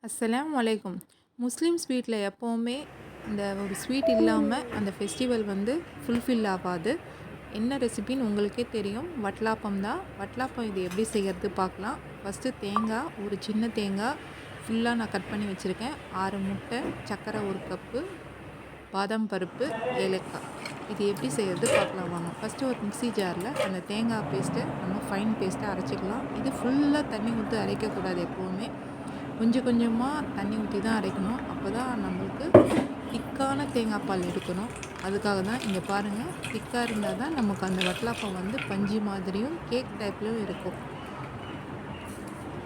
அஸ்ஸலாமு அலைக்கும். முஸ்லீம்ஸ் வீட்டில் எப்போவுமே இந்த ஒரு ஸ்வீட் இல்லாமல் அந்த ஃபெஸ்டிவல் வந்து ஃபுல்ஃபில் ஆகாது. என்ன ரெசிபின்னு உங்களுக்கே தெரியும். வட்டலாப்பம் தான். வட்டலாப்பம் இது எப்படி செய்கிறது பார்க்கலாம். ஃபஸ்ட்டு தேங்காய், ஒரு சின்ன தேங்காய் ஃபுல்லாக நான் கட் பண்ணி வச்சுருக்கேன். 6 முட்டை, சர்க்கரை 1 கப்பு, பாதாம் பருப்பு, ஏலக்காய். இது எப்படி செய்கிறது பார்க்கலாம் வாங்க. ஃபஸ்ட்டு ஒரு மிக்ஸி ஜாரில் அந்த தேங்காய் பேஸ்ட்டை நம்ம ஃபைன் பேஸ்ட்டாக அரைச்சிக்கலாம். இது ஃபுல்லாக தண்ணி ஊற்றி அரைக்கக்கூடாது எப்போவுமே. கொஞ்சம் கொஞ்சமாக தண்ணி ஊற்றி தான் அரைக்கணும். அப்போ தான் நம்மளுக்கு திக்கான தேங்காய் பால் எடுக்கணும். அதுக்காக தான் இங்கே பாருங்கள், திக்காக இருந்தால் தான் நமக்கு அந்த வட்டலாப்பம் வந்து பஞ்சு மாதிரியும் கேக் டைப்லையும் இருக்கும்.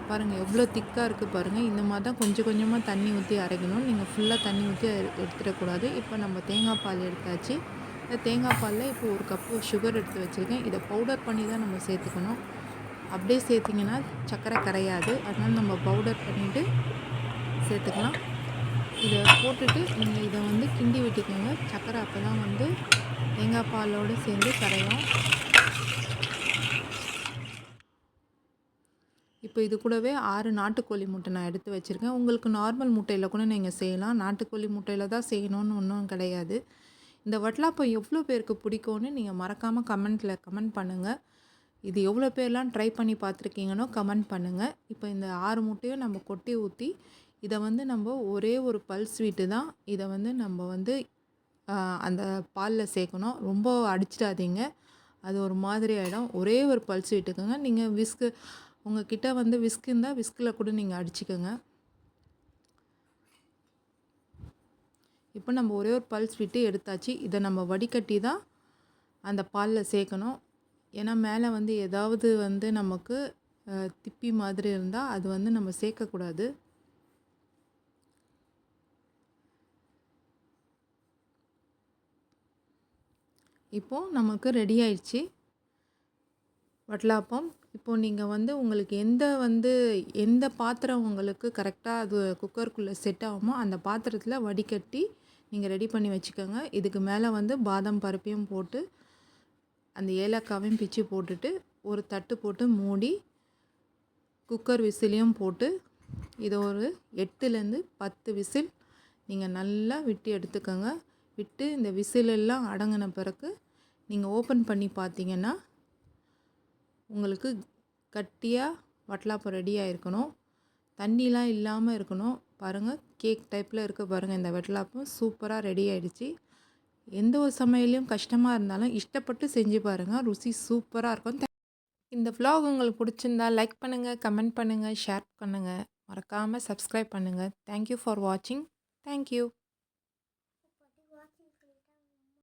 பாருங்கள் எவ்வளோ திக்காக இருக்குது பாருங்கள். இந்த மாதிரி தான் கொஞ்சம் கொஞ்சமாக தண்ணி ஊற்றி அரைக்கணும். நீங்கள் ஃபுல்லாக தண்ணி ஊற்றி எடுத்துடக்கூடாது. இப்போ நம்ம தேங்காய் பால் எடுத்தாச்சு. இந்த தேங்காய் பாலில் இப்போ 1 கப்பு சுகர் எடுத்து வச்சுருக்கேன். இதை பவுடர் பண்ணி தான் நம்ம சேர்த்துக்கணும். அப்படியே சேர்த்திங்கன்னா சர்க்கரை கரையாது. அதனால் நம்ம பவுடர் பண்ணிவிட்டு சேர்த்துக்கலாம். இதை போட்டுட்டு நீங்கள் இதை வந்து கிண்டி விட்டுக்கோங்க. சர்க்கரை அப்போ தான் வந்து தேங்காய் பாலோடு சேர்ந்து கரையும். இப்போ இது கூடவே 6 நாட்டுக்கோழி முட்டை நான் எடுத்து வச்சுருக்கேன். உங்களுக்கு நார்மல் முட்டையில் கூட நீங்கள் செய்யலாம். நாட்டுக்கோழி முட்டையில் தான் செய்யணும்னு ஒன்றும் கிடையாது. இந்த வட்டலாப்பம் எவ்வளோ பேருக்கு பிடிக்கும்னு நீங்கள் மறக்காமல் கமெண்ட் பண்ணுங்கள். இது எவ்வளோ பேர்லாம் ட்ரை பண்ணி பார்த்துருக்கீங்கன்னோ கமெண்ட் பண்ணுங்கள். இப்போ இந்த 6 முட்டையும் நம்ம கொட்டி ஊற்றி இதை வந்து நம்ம ஒரே ஒரு பல்ஸ் விட்டு தான் இதை வந்து நம்ம வந்து அந்த பாலில் சேர்க்கணும். ரொம்ப அடிச்சிடாதீங்க, அது ஒரு மாதிரி ஆகிடும். ஒரே ஒரு பல்ஸ் விட்டுக்கோங்க. நீங்கள் உங்ககிட்ட வந்து விஸ்க் இருந்தால் விஸ்கில் கூட நீங்கள் அடிச்சுக்கோங்க. இப்போ நம்ம ஒரே ஒரு பல்ஸ் விட்டு எடுத்தாச்சு. இதை நம்ம வடிகட்டி தான் அந்த பாலில் சேர்க்கணும். ஏன்னா மேலே வந்து ஏதாவது வந்து நமக்கு திப்பி மாதிரி இருந்தால் அது வந்து நம்ம சேர்க்கக்கூடாது. இப்போது நமக்கு ரெடி ஆயிடுச்சு வட்டலாப்பம். இப்போது நீங்கள் வந்து உங்களுக்கு எந்த பாத்திரம் உங்களுக்கு கரெக்டாக அது குக்கருக்குள்ளே செட் ஆகுமோ அந்த பாத்திரத்தில் வடிகட்டி நீங்கள் ரெடி பண்ணி வச்சுக்கோங்க. இதுக்கு மேலே வந்து பாதாம் பருப்பையும் போட்டு அந்த ஏலக்காவையும் பிச்சு போட்டுட்டு ஒரு தட்டு போட்டு மூடி குக்கர் விசிலையும் போட்டு இதை ஒரு 8லேருந்து 10 விசில் நீங்கள் நல்லா விட்டு எடுத்துக்கோங்க. விட்டு இந்த விசிலெல்லாம் அடங்கின பிறகு நீங்கள் ஓப்பன் பண்ணி பார்த்தீங்கன்னா உங்களுக்கு கட்டியாக வட்டலாப்பம் ரெடியாக இருக்கணும். தண்ணிலாம் இல்லாமல் இருக்கணும். பாருங்கள் கேக் டைப்பில் இருக்க பாருங்கள். இந்த வட்டலாப்பம் சூப்பராக ரெடி ஆகிடுச்சு. எந்த ஒரு சமையலையும் கஷ்டமாக இருந்தாலும் இஷ்டப்பட்டு செஞ்சு பாருங்கள், ருசி சூப்பராக இருக்கும். இந்த vlog உங்களுக்கு பிடிச்சிருந்தா லைக் பண்ணுங்கள், கமெண்ட் பண்ணுங்கள், ஷேர் பண்ணுங்கள். மறக்காமல் சப்ஸ்கிரைப் பண்ணுங்கள். தேங்க்யூ ஃபார் வாட்சிங். தேங்க்யூ.